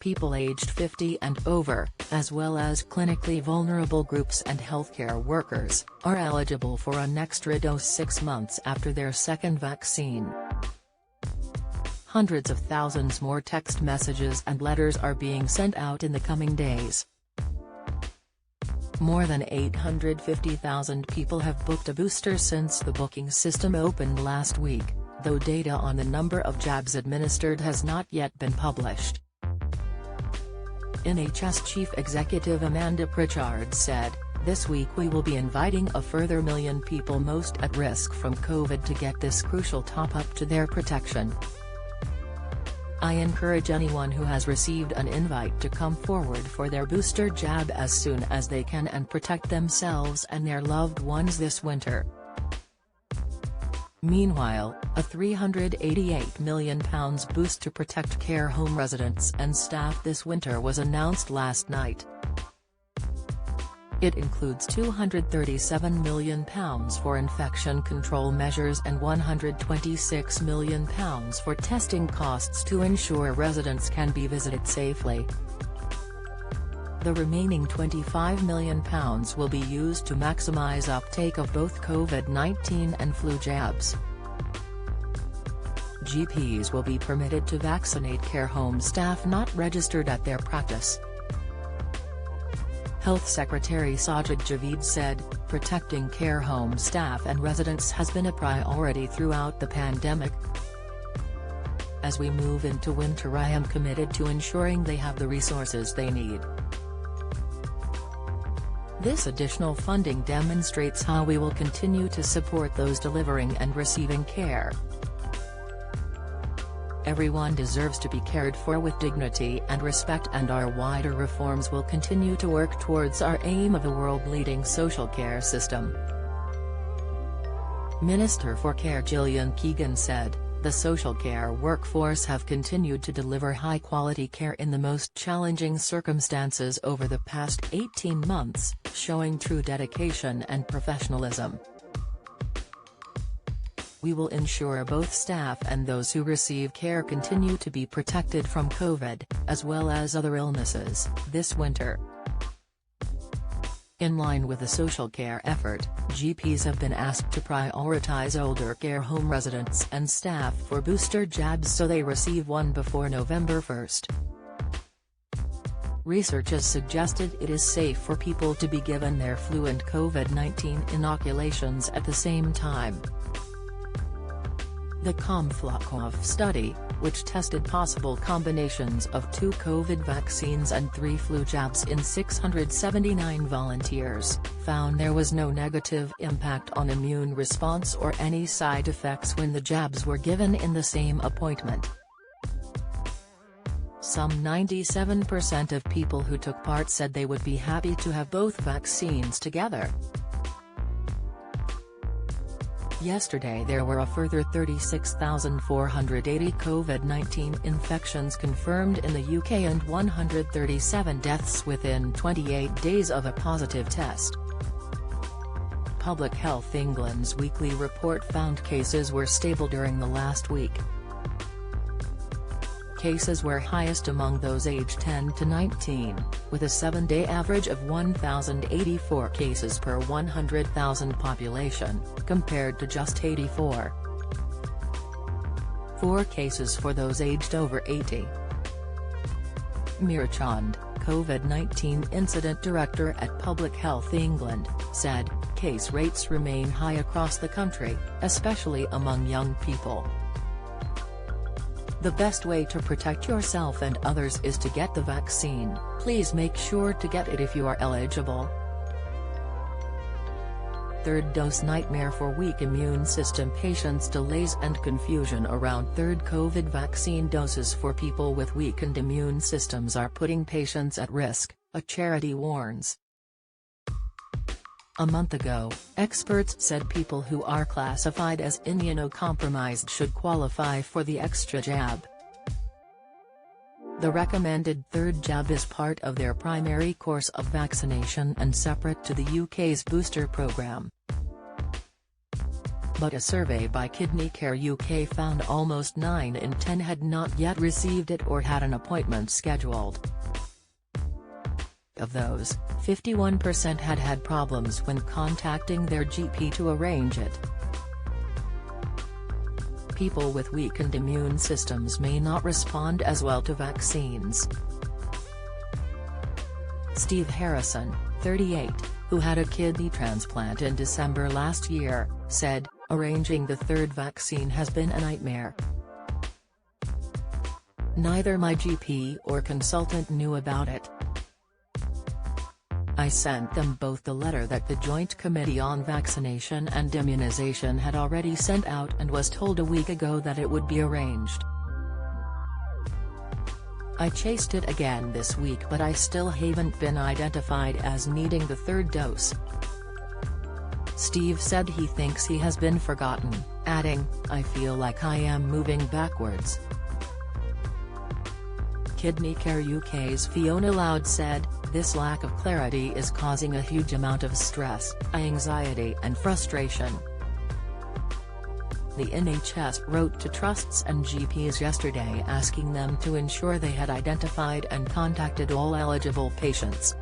people aged 50 and over, as well as clinically vulnerable groups and healthcare workers, are eligible for an extra dose 6 months after their second vaccine. Hundreds of thousands more text messages and letters are being sent out in the coming days. More than 850,000 people have booked a booster since the booking system opened last week, though data on the number of jabs administered has not yet been published. NHS Chief Executive Amanda Pritchard said, "This week we will be inviting a further 1 million people most at risk from COVID to get this crucial top-up to their protection. I encourage anyone who has received an invite to come forward for their booster jab as soon as they can and protect themselves and their loved ones this winter." Meanwhile, a £388 million boost to protect care home residents and staff this winter was announced last night. It includes £237 million for infection control measures and £126 million for testing costs to ensure residents can be visited safely. The remaining £25 million will be used to maximise uptake of both COVID-19 and flu jabs. GPs will be permitted to vaccinate care home staff not registered at their practice. Health Secretary Sajid Javid said, "Protecting care home staff and residents has been a priority throughout the pandemic. As we move into winter, I am committed to ensuring they have the resources they need." This additional funding demonstrates how we will continue to support those delivering and receiving care. Everyone deserves to be cared for with dignity and respect, and our wider reforms will continue to work towards our aim of a world-leading social care system. Minister for Care Gillian Keegan said, "The social care workforce have continued to deliver high-quality care in the most challenging circumstances over the past 18 months, showing true dedication and professionalism. We will ensure both staff and those who receive care continue to be protected from COVID, as well as other illnesses, this winter." In line with the social care effort, GPs have been asked to prioritize older care home residents and staff for booster jabs so they receive one before November 1. Research has suggested it is safe for people to be given their flu and COVID-19 inoculations at the same time. The Komflakov study, which tested possible combinations of 2 COVID vaccines and 3 flu jabs in 679 volunteers, found there was no negative impact on immune response or any side effects when the jabs were given in the same appointment. Some 97% of people who took part said they would be happy to have both vaccines together. Yesterday there were a further 36,480 COVID-19 infections confirmed in the UK and 137 deaths within 28 days of a positive test. Public Health England's weekly report found cases were stable during the last week. Cases were highest among those aged 10 to 19, with a 7-day average of 1,084 cases per 100,000 population, compared to just 84. 4 cases for those aged over 80. Meera Chand, COVID-19 Incident Director at Public Health England, said, "Case rates remain high across the country, especially among young people. The best way to protect yourself and others is to get the vaccine. Please make sure to get it if you are eligible." Third dose nightmare for weak immune system patients. Delays and confusion around third COVID vaccine doses for people with weakened immune systems are putting patients at risk, a charity warns. A month ago, experts said people who are classified as immunocompromised should qualify for the extra jab. The recommended third jab is part of their primary course of vaccination and separate to the UK's booster programme. but a survey by Kidney Care UK found almost 9 in 10 had not yet received it or had an appointment scheduled. Of those, 51% had had problems when contacting their GP to arrange it. People with weakened immune systems may not respond as well to vaccines. Steve Harrison, 38, who had a kidney transplant in December last year, said, "Arranging the third vaccine has been a nightmare. Neither my GP or consultant knew about it. I sent them both the letter that the Joint Committee on Vaccination and Immunization had already sent out and was told a week ago that it would be arranged. I chased it again this week but I still haven't been identified as needing the third dose." Steve said he thinks he has been forgotten, adding, "I feel like I am moving backwards." Kidney Care UK's Fiona Loud said, "This lack of clarity is causing a huge amount of stress, anxiety and frustration." The NHS wrote to trusts and GPs yesterday asking them to ensure they had identified and contacted all eligible patients.